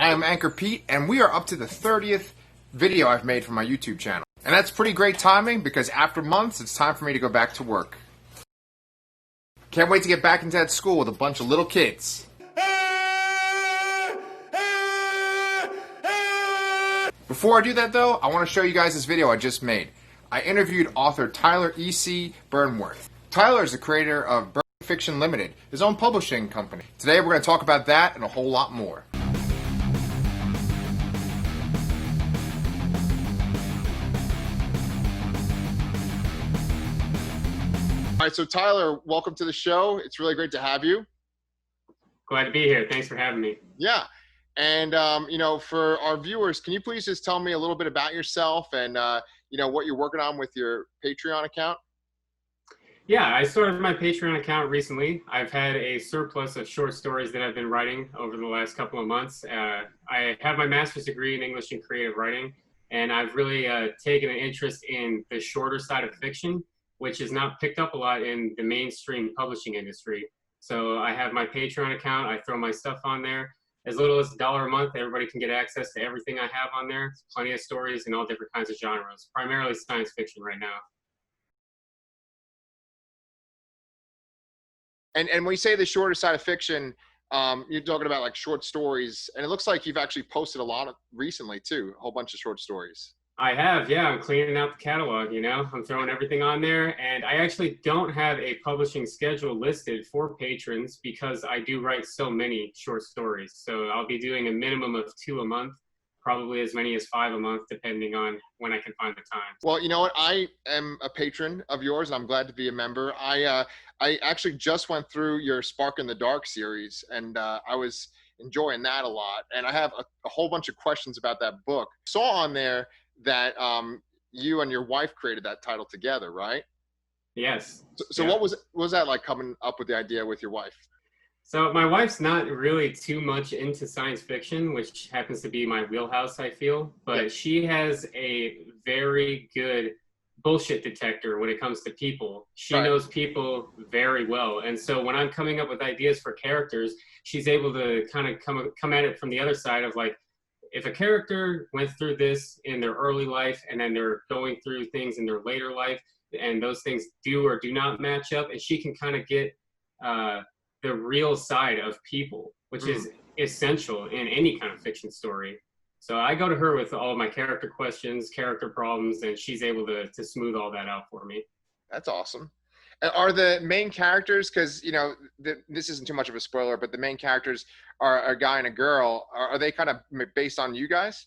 I am Anchorpete, and we are up to the 30th video I've made for my YouTube channel. And that's pretty great timing because after months, it's time for me to go back to work. Can't wait to get back into that school with a bunch of little kids. Before I do that though, I want to show you guys this video I just made. I interviewed author Tyler EC Burnworth. Tyler is the creator of Fiction Limited, his own publishing company. Today we're going to talk about that and a whole lot more. All right, so Tyler, welcome to the show. It's really great to have you. Glad to be here. Thanks for having me. Yeah. And, for our viewers, can you please just tell me a little bit about yourself and, what you're working on with your Patreon account? Yeah, I started my Patreon account recently. I've had a surplus of short stories that I've been writing over the last couple of months. I have my master's degree in English and creative writing, and I've really taken an interest in the shorter side of fiction, which is not picked up a lot in the mainstream publishing industry. So I have my Patreon account. I throw my stuff on there. As little as $1 a month, everybody can get access to everything I have on there. Plenty of stories in all different kinds of genres, primarily science fiction right now. And when you say the shorter side of fiction, you're talking about like short stories, and it looks like you've actually posted a lot of recently too, a whole bunch of short stories. I have, yeah. I'm cleaning out the catalog, I'm throwing everything on there, and I actually don't have a publishing schedule listed for patrons because I do write so many short stories. So I'll be doing a minimum of 2 a month, probably as many as 5 a month, depending on when I can find the time. Well, you know what? I am a patron of yours, and I'm glad to be a member. I actually just went through your Spark in the Dark series, and I was enjoying that a lot. And I have a whole bunch of questions about that book. I saw on there that you and your wife created that title together, right? Yes. So yeah. What was that like coming up with the idea with your wife? So my wife's not really too much into science fiction, which happens to be my wheelhouse, I feel. But she has a very good bullshit detector when it comes to people. She knows people very well. And so when I'm coming up with ideas for characters, she's able to kind of come at it from the other side of like, if a character went through this in their early life and then they're going through things in their later life and those things do or do not match up, and she can kind of get the real side of people, which is essential in any kind of fiction story. So I go to her with all my character questions, character problems, and she's able to smooth all that out for me. That's awesome. Are the main characters, because, this isn't too much of a spoiler, but the main characters are a guy and a girl. Are they kind of based on you guys?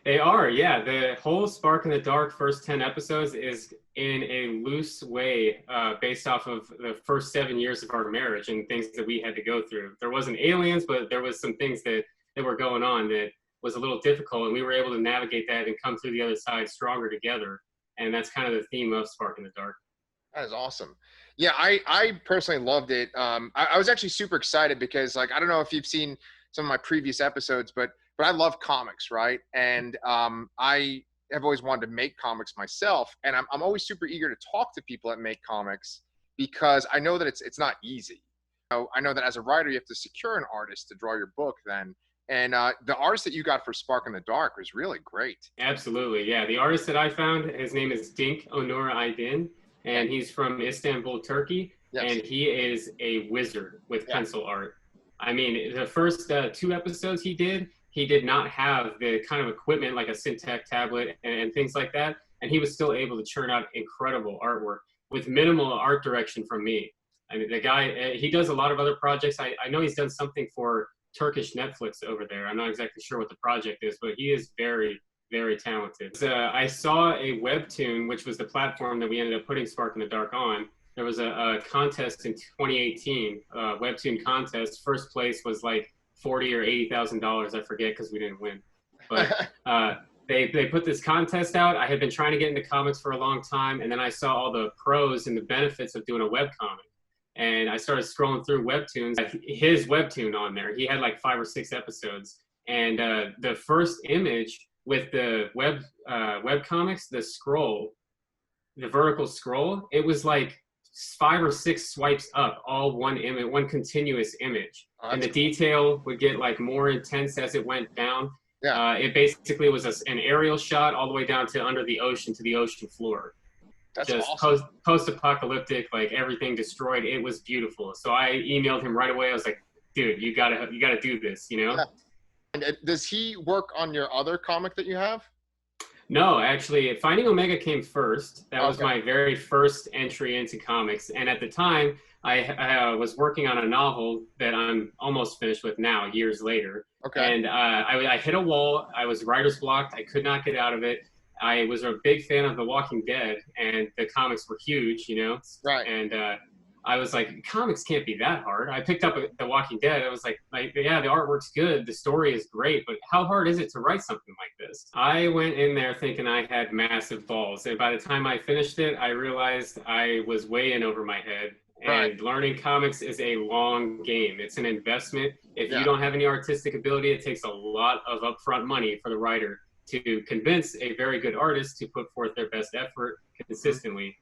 They are, yeah. The whole Spark in the Dark first 10 episodes is in a loose way based off of the first 7 years of our marriage and things that we had to go through. There wasn't aliens, but there was some things that were going on that was a little difficult, and we were able to navigate that and come through the other side stronger together. And that's kind of the theme of Spark in the Dark. That is awesome. Yeah, I personally loved it. I was actually super excited because, like, I don't know if you've seen some of my previous episodes, but I love comics, right? And I have always wanted to make comics myself, and I'm always super eager to talk to people that make comics because I know that it's not easy. I know that as a writer, you have to secure an artist to draw your book then. And the artist that you got for Spark in the Dark was really great. Absolutely, yeah. The artist that I found, his name is Dinc Onur Aydin. And he's from Istanbul, Turkey, and he is a wizard with pencil art. I mean, the first 2 episodes he did not have the kind of equipment like a Syntec tablet and things like that, and he was still able to churn out incredible artwork with minimal art direction from me. I mean, the guy, he does a lot of other projects. I know he's done something for Turkish Netflix over there. I'm not exactly sure what the project is, but he is very, very talented. I saw a Webtoon, which was the platform that we ended up putting Spark in the Dark on. There was a contest in 2018, Webtoon Contest. First place was like $40,000 or $80,000, I forget, because we didn't win. But they put this contest out. I had been trying to get into comics for a long time, and then I saw all the pros and the benefits of doing a webcomic. And I started scrolling through Webtoons. His Webtoon on there, he had like 5 or 6 episodes. And the first image with the web comics, the vertical scroll, it was like 5 or 6 swipes up, all one image, one continuous image. Oh, And the cool. detail would get like more intense as it went down. Yeah. It basically was an aerial shot all the way down to under the ocean, to the ocean floor. That's Just awesome. post-apocalyptic, like everything destroyed. It was beautiful. So I emailed him right away. I was like, dude, you gotta do this, you know? Yeah. And does he work on your other comic that you have? No, actually, Finding Omega came first. That was Okay. my very first entry into comics. And at the time, I was working on a novel that I'm almost finished with now, years later. Okay. And I hit a wall. I was writer's blocked. I could not get out of it. I was a big fan of The Walking Dead, and the comics were huge, you know? Right. And I was like, comics can't be that hard. I picked up The Walking Dead. I was like, yeah, the artwork's good. The story is great, but how hard is it to write something like this? I went in there thinking I had massive balls. And by the time I finished it, I realized I was way in over my head. And learning comics is a long game. It's an investment. If you don't have any artistic ability, it takes a lot of upfront money for the writer to convince a very good artist to put forth their best effort consistently.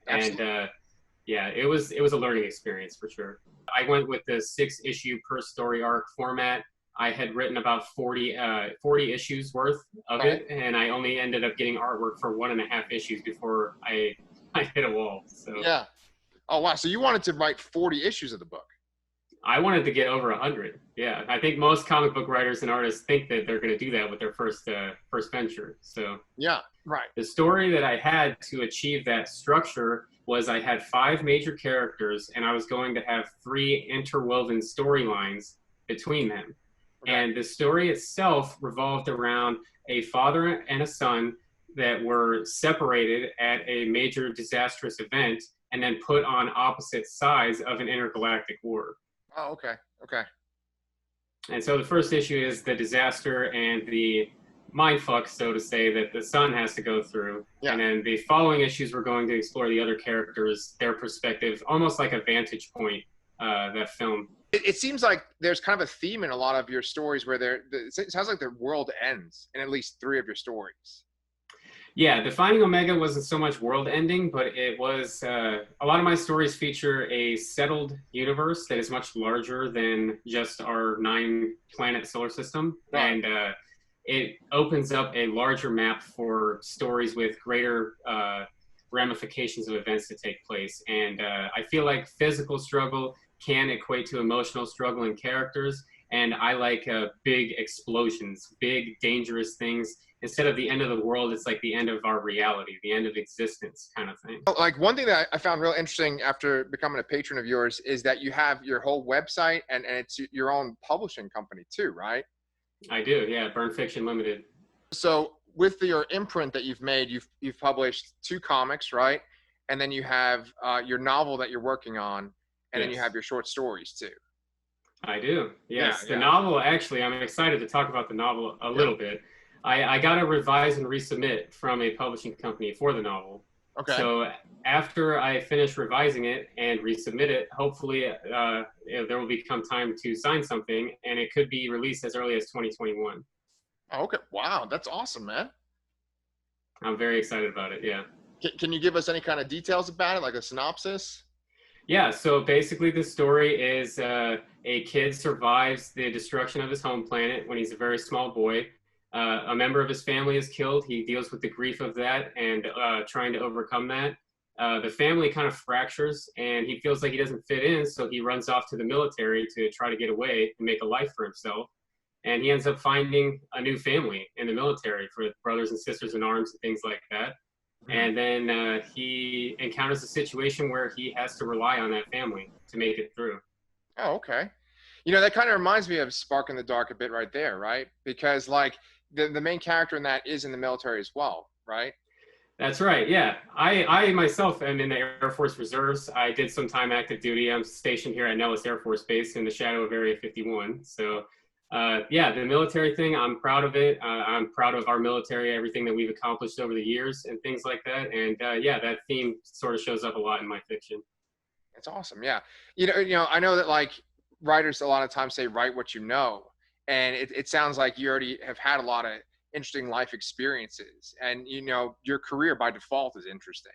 Absolutely. And yeah, it was a learning experience for sure. I went with the 6-issue per story arc format. I had written about 40 issues worth of it, and I only ended up getting artwork for 1.5 issues before I hit a wall. So yeah. Oh wow. So you wanted to write 40 issues of the book? I wanted to get over 100. Yeah, I think most comic book writers and artists think that they're going to do that with their first venture. So yeah, right. The story that I had to achieve that structure was I had 5 major characters, and I was going to have 3 interwoven storylines between them. Okay. And the story itself revolved around a father and a son that were separated at a major disastrous event and then put on opposite sides of an intergalactic war. Oh, okay. Okay. And so the first issue is the disaster and the mindfuck, so to say, that the son has to go through. Yeah. And then the following issues, we're going to explore the other characters, their perspective, almost like a vantage point, that film. It seems like there's kind of a theme in a lot of your stories where it sounds like the world ends in at least 3 of your stories. Yeah, Defining Omega wasn't so much world ending, but it was, a lot of my stories feature a settled universe that is much larger than just our 9-planet solar system. Right. And it opens up a larger map for stories with greater ramifications of events to take place. And I feel like physical struggle can equate to emotional struggle in characters. And I like big explosions, big dangerous things. Instead of the end of the world, it's like the end of our reality, the end of existence kind of thing. Like one thing that I found real interesting after becoming a patron of yours is that you have your whole website and it's your own publishing company too, right? I do, yeah, Burn Fiction Limited. So with your imprint that you've made, you've published 2 comics, right? And then you have your novel that you're working on, and then you have your short stories too. I do, yes. The novel, actually, I'm excited to talk about the novel a little bit. I got to revise and resubmit from a publishing company for the novel. Okay. So after I finish revising it and resubmit it, hopefully there will become time to sign something, and it could be released as early as 2021. Oh, okay. Wow, that's awesome, man. I'm very excited about it, yeah. Can you give us any kind of details about it, like a synopsis? Yeah, so basically the story is a kid survives the destruction of his home planet when he's a very small boy. A member of his family is killed. He deals with the grief of that and trying to overcome that. The family kind of fractures and he feels like he doesn't fit in, so he runs off to the military to try to get away and make a life for himself. And he ends up finding a new family in the military for brothers and sisters in arms and things like that. Mm-hmm. And then he encounters a situation where he has to rely on that family to make it through. Oh, okay. You know, that kind of reminds me of Spark in the Dark a bit right there, right? Because like the main character in that is in the military as well, right? That's right, yeah. I myself am in the Air Force Reserves. I did some time active duty. I'm stationed here at Nellis Air Force Base in the shadow of Area 51. So yeah, the military thing, I'm proud of it. I'm proud of our military, everything that we've accomplished over the years and things like that. And yeah, that theme sort of shows up a lot in my fiction. That's awesome, yeah. You know, I know that like writers a lot of times say write what you know, and it sounds like you already have had a lot of interesting life experiences, and you know your career by default is interesting.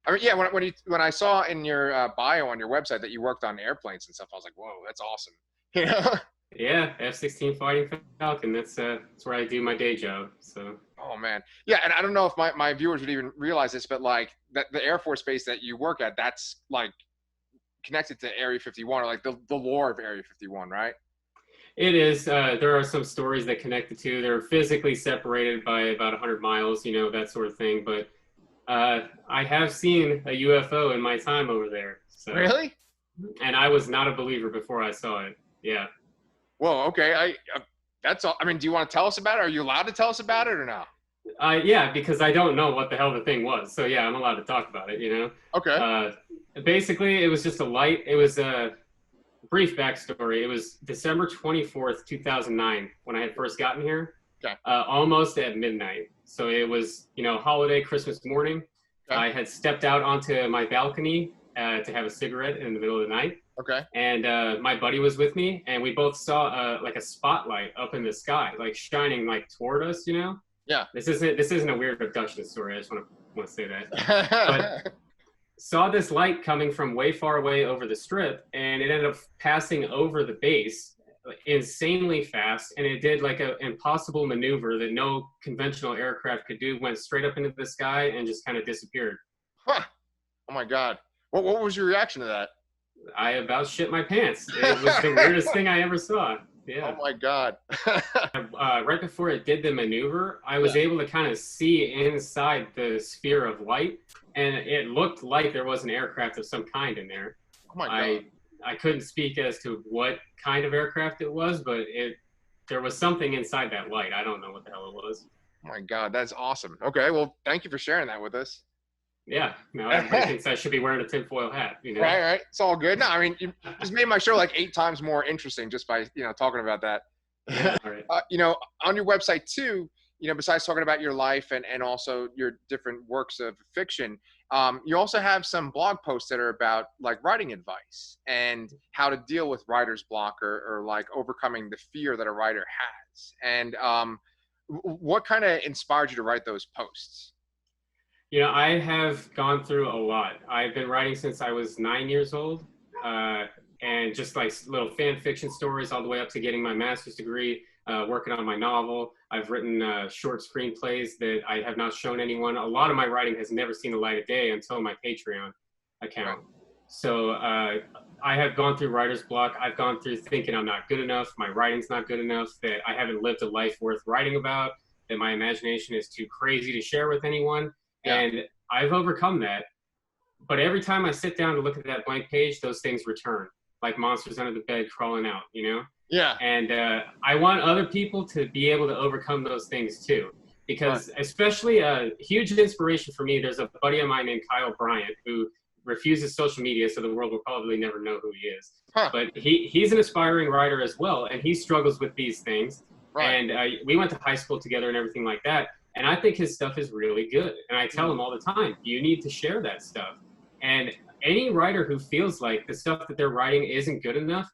I mean, yeah, when I saw in your bio on your website that you worked on airplanes and stuff, I was like, whoa, that's awesome. You know? Yeah, F-16 Fighting Falcon. That's where I do my day job. So. Oh man, yeah, and I don't know if my viewers would even realize this, but like that the Air Force base that you work at, that's like connected to Area 51, or like the lore of Area 51, right? It is. There are some stories that connect the two. They're physically separated by about 100 miles, that sort of thing. But I have seen a UFO in my time over there. So. Really? And I was not a believer before I saw it. Yeah. Whoa. Okay. That's all. I mean, do you want to tell us about it? Are you allowed to tell us about it or no? Yeah, because I don't know what the hell the thing was. So yeah, I'm allowed to talk about it. Okay. Basically, it was just a light. It was a brief backstory. It was December 24th, 2009, when I had first gotten here. Okay. Almost at midnight. So it was, holiday Christmas morning. Okay. I had stepped out onto my balcony to have a cigarette in the middle of the night. Okay. And my buddy was with me, and we both saw like a spotlight up in the sky, like shining like toward us. Yeah. This isn't a weird abduction story. I just want to say that. But saw this light coming from way far away over the strip, and it ended up passing over the base insanely fast, and it did like an impossible maneuver that no conventional aircraft could do. Went straight up into the sky and just kind of disappeared. Huh. Oh my God. What was your reaction to that? I about shit my pants. It was the weirdest thing I ever saw. Yeah. Oh my God. Right before it did the maneuver, I was able to kind of see inside the sphere of light, and it looked like there was an aircraft of some kind in there. Oh my God. I couldn't speak as to what kind of aircraft it was, but there was something inside that light. I don't know what the hell it was. Oh my God, that's awesome. Okay, well, thank you for sharing that with us. Yeah, no, everybody thinks I should be wearing a tinfoil hat. Right. It's all good. No, I mean, you just made my show like 8 times more interesting just by talking about that. Yeah, all right. On your website too, besides talking about your life and also your different works of fiction, you also have some blog posts that are about like writing advice and how to deal with writer's block or like overcoming the fear that a writer has. And what kind of inspired you to write those posts? I have gone through a lot. I've been writing since I was 9 years old, and just like little fan fiction stories all the way up to getting my master's degree, working on my novel. I've written short screenplays that I have not shown anyone. A lot of my writing has never seen the light of day until my Patreon account. So I have gone through writer's block. I've gone through thinking I'm not good enough, my writing's not good enough, that I haven't lived a life worth writing about, that my imagination is too crazy to share with anyone. Yeah. And I've overcome that. But every time I sit down to look at that blank page, those things return, like monsters under the bed crawling out, Yeah. And I want other people to be able to overcome those things too. Because especially a huge inspiration for me, there's a buddy of mine named Kyle Bryant who refuses social media, so the world will probably never know who he is. Huh. But he's an aspiring writer as well, and he struggles with these things. Right. And we went to high school together and everything like that. And I think his stuff is really good. And I tell him all the time, you need to share that stuff. And any writer who feels like the stuff that they're writing isn't good enough,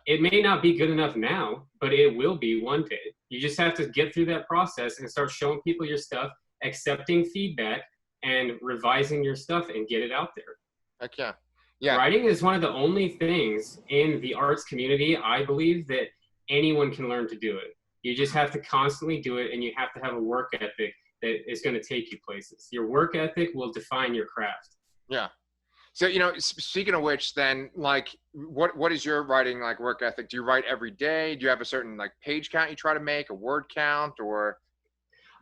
it may not be good enough now, but it will be one day. You just have to get through that process and start showing people your stuff, accepting feedback, and revising your stuff and get it out there. Heck yeah. Yeah. Writing is one of the only things in the arts community, I believe, that anyone can learn to do it. You just have to constantly do it, and you have to have a work ethic that is going to take you places. Your work ethic will define your craft. Yeah. So, speaking of which, then, like, what is your writing, like, work ethic? Do you write every day? Do you have a certain, like, page count you try to make, a word count, or?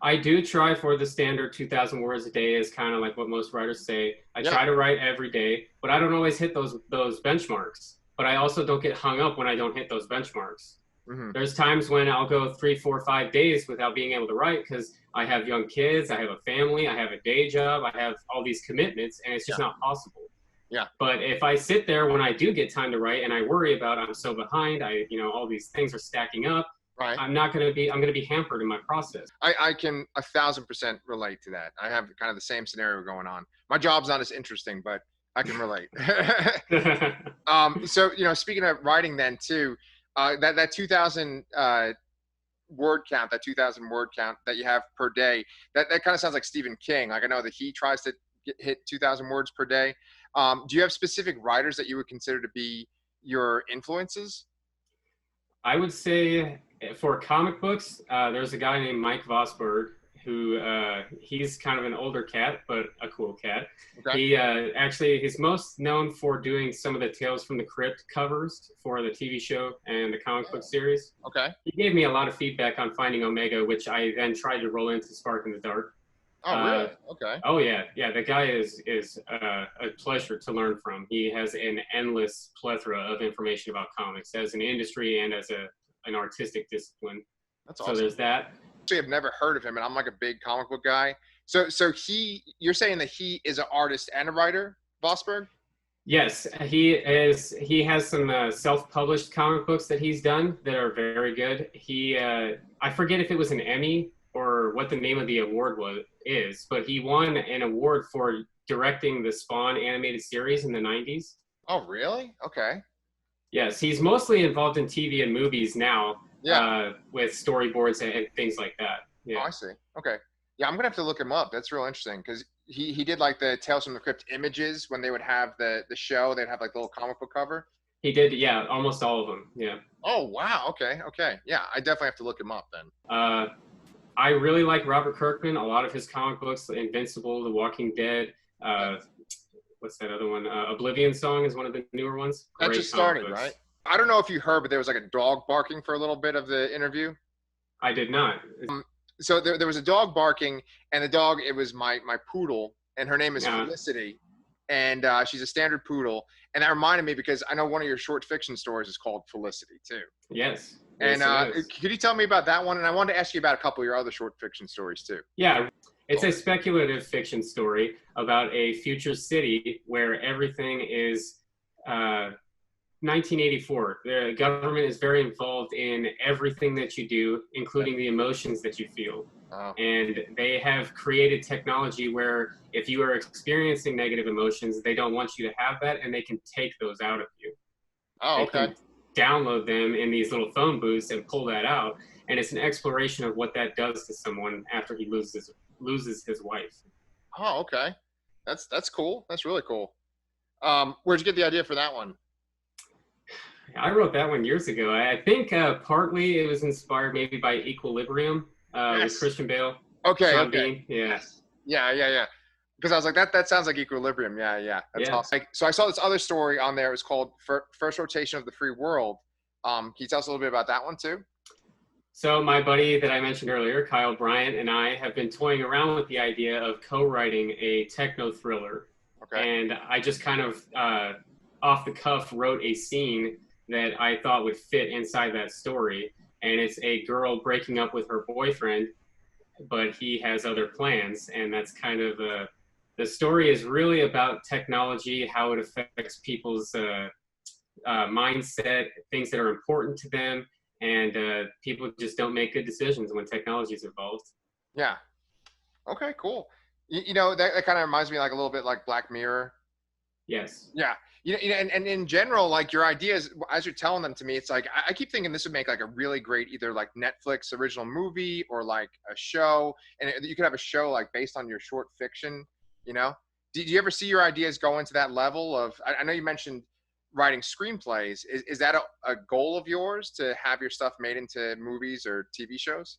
I do try for the standard 2,000 words a day is kind of like what most writers say. I try to write every day, but I don't always hit those benchmarks. But I also don't get hung up when I don't hit those benchmarks. Mm-hmm. There's times when I'll go 3, 4, 5 days without being able to write because I have young kids, I have a family, I have a day job, I have all these commitments, and it's just not possible. Yeah. But if I sit there when I do get time to write and I worry about I'm so behind, all these things are stacking up, right. I'm going to be hampered in my process. I can 1,000% relate to that. I have kind of the same scenario going on. My job's not as interesting, but I can relate. So, speaking of writing then too, that 2,000 word count, that 2,000 word count that you have per day, that kind of sounds like Stephen King. Like I know that he tries to hit 2,000 words per day. Do you have specific writers that you would consider to be your influences? I would say for comic books, there's a guy named Mike Vosberg who he's kind of an older cat, but a cool cat. Okay. He actually he's most known for doing some of the Tales from the Crypt covers for the TV show and the comic book series. Okay. He gave me a lot of feedback on Finding Omega, which I then tried to roll into Spark in the Dark. Oh, really? Okay. Oh yeah, yeah. The guy is a pleasure to learn from. He has an endless plethora of information about comics as an industry and as an artistic discipline. That's awesome. So there's that. Actually, I've never heard of him, and I'm like a big comic book guy. So you're saying that he is an artist and a writer, Vosberg? Yes, he is. He has some self-published comic books that he's done that are very good. He, I forget if it was an Emmy or what the name of the award is, but he won an award for directing the Spawn animated series in the 90s. Oh, really? Okay. Yes, he's mostly involved in TV and movies now. Yeah. With storyboards and things like that. Yeah. Oh, I see. Okay. Yeah, I'm gonna have to look him up. That's real interesting because he did like the Tales from the Crypt images when they would have the show. They'd have like the little comic book cover. He did, yeah, almost all of them. Yeah. Oh wow. Okay. Okay. Yeah, I definitely have to look him up then. I really like Robert Kirkman. A lot of his comic books, Invincible, The Walking Dead. What's that other one? Oblivion Song is one of the newer ones. That just started, right? I don't know if you heard, but there was like a dog barking for a little bit of the interview. I did not. So there was a dog barking, and the dog, it was my poodle, and her name is Felicity, and she's a standard poodle. And that reminded me because I know one of your short fiction stories is called Felicity too. Yes. And could you tell me about that one? And I wanted to ask you about a couple of your other short fiction stories too. Yeah, it's a speculative fiction story about a future city where everything is 1984. The government is very involved in everything that you do, including the emotions that you feel. Oh. And they have created technology where if you are experiencing negative emotions, they don't want you to have that, and they can take those out of you. Oh, okay. They can download them in these little phone booths and pull that out. And it's an exploration of what that does to someone after he loses his wife. Oh, okay. That's cool. That's really cool. Where'd you get the idea for that one? I wrote that one years ago. I think partly it was inspired maybe by Equilibrium with Christian Bale. Okay. Sean Okay. Bean. Yeah. Yeah. Because I was like, that sounds like Equilibrium. Yeah. That's awesome. So I saw this other story on there. It was called First Rotation of the Free World. Can you tell us a little bit about that one too? So my buddy that I mentioned earlier, Kyle Bryant, and I have been toying around with the idea of co-writing a techno thriller. Okay. And I just kind of off the cuff wrote a scene that I thought would fit inside that story. And it's a girl breaking up with her boyfriend, but he has other plans. And that's kind of the story is really about technology, how it affects people's mindset, things that are important to them. And people just don't make good decisions when technology is involved. Yeah. Okay, cool. You know, that kind of reminds me like a little bit like Black Mirror. Yes. Yeah. You know, and in general, like your ideas, as you're telling them to me, it's like, I keep thinking this would make like a really great, either like Netflix original movie or like a show. And you could have a show like based on your short fiction, you know? Did you ever see your ideas go into that level of, I know you mentioned writing screenplays. Is that a goal of yours to have your stuff made into movies or TV shows?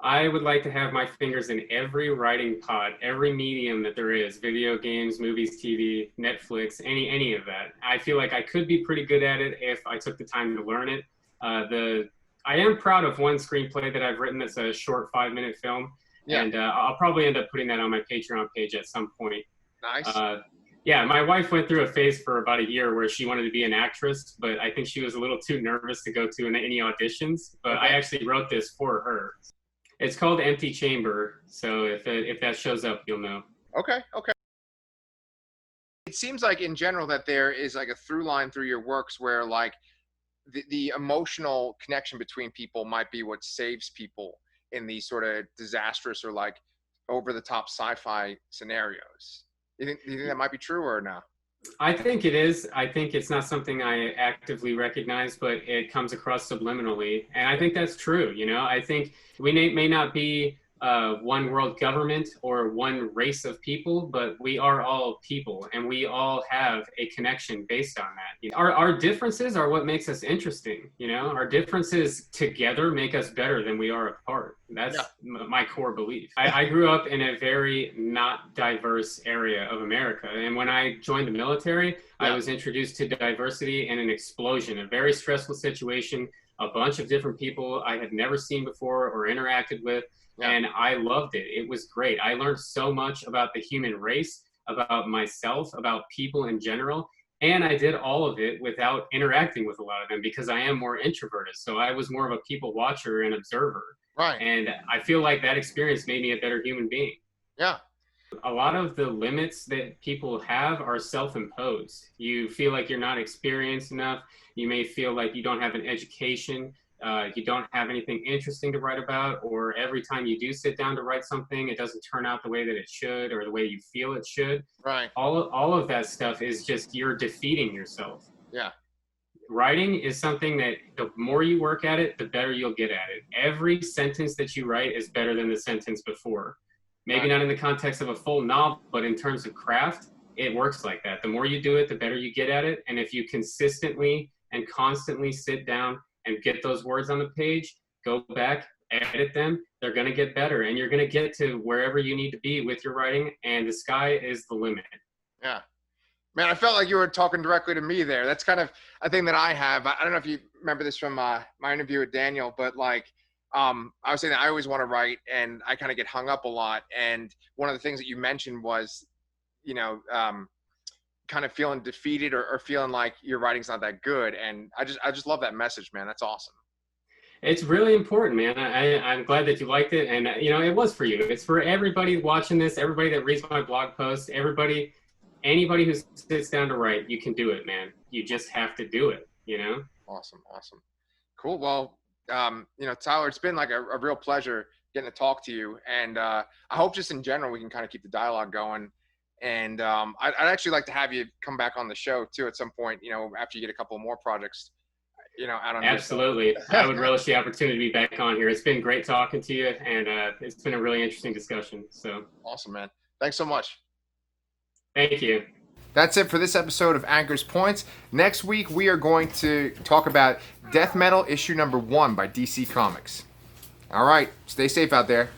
I would like to have my fingers in every writing pot, every medium that there is, video games, movies, TV, Netflix, any of that. I feel like I could be pretty good at it if I took the time to learn it. I am proud of one screenplay that I've written that's a short 5-minute film. Yeah. And I'll probably end up putting that on my Patreon page at some point. Nice. Yeah, my wife went through a phase for about a year where she wanted to be an actress, but I think she was a little too nervous to go to any auditions. But I actually wrote this for her. It's called Empty Chamber, so if that shows up, you'll know. Okay. It seems like in general that there is like a through line through your works where like the emotional connection between people might be what saves people in these sort of disastrous or like over the top sci-fi scenarios. Do you think that might be true or no? I think it is. I think it's not something I actively recognize, but it comes across subliminally. And I think that's true. You know, I think we may not be one world government or one race of people, but we are all people, and we all have a connection based on that. Our differences are what makes us interesting. Our differences together make us better than we are apart. That's my core belief. I grew up in a very not diverse area of America, and when I joined the military, I was introduced to diversity in an explosion, a very stressful situation, a bunch of different people I had never seen before or interacted with. And I loved it. It was great. I learned so much about the human race, about myself, about people in general. And I did all of it without interacting with a lot of them because I am more introverted. So I was more of a people watcher and observer. Right. And I feel like that experience made me a better human being. Yeah. A lot of the limits that people have are self-imposed. You feel like you're not experienced enough. You may feel like you don't have an education. You don't have anything interesting to write about, or every time you do sit down to write something, it doesn't turn out the way that it should or the way you feel it should. Right. All of that stuff is just you're defeating yourself. Yeah. Writing is something that the more you work at it, the better you'll get at it. Every sentence that you write is better than the sentence before. Maybe not in the context of a full novel, but in terms of craft, it works like that. The more you do it, the better you get at it. And if you consistently and constantly sit down and get those words on the page, go back, edit them, they're going to get better. And you're going to get to wherever you need to be with your writing, and the sky is the limit. Yeah. Man, I felt like you were talking directly to me there. That's kind of a thing that I have. I don't know if you remember this from my interview with Daniel, but like, I was saying that I always want to write, and I kind of get hung up a lot. And one of the things that you mentioned was, kind of feeling defeated or feeling like your writing's not that good. And I just love that message, man. That's awesome. It's really important, man. I'm glad that you liked it. And, it was for you. It's for everybody watching this, everybody that reads my blog post, anybody who sits down to write, you can do it, man. You just have to do it, Awesome. Cool. Well, Tyler, it's been like a real pleasure getting to talk to you. And I hope just in general, we can kind of keep the dialogue going. And I'd actually like to have you come back on the show too at some point, after you get a couple more projects, out on. Absolutely. I would relish the opportunity to be back on here. It's been great talking to you, and it's been a really interesting discussion. So awesome, man. Thanks so much. Thank you. That's it for this episode of Anchor's Points. Next week, we are going to talk about Death Metal issue number 1 by DC Comics. All right. Stay safe out there.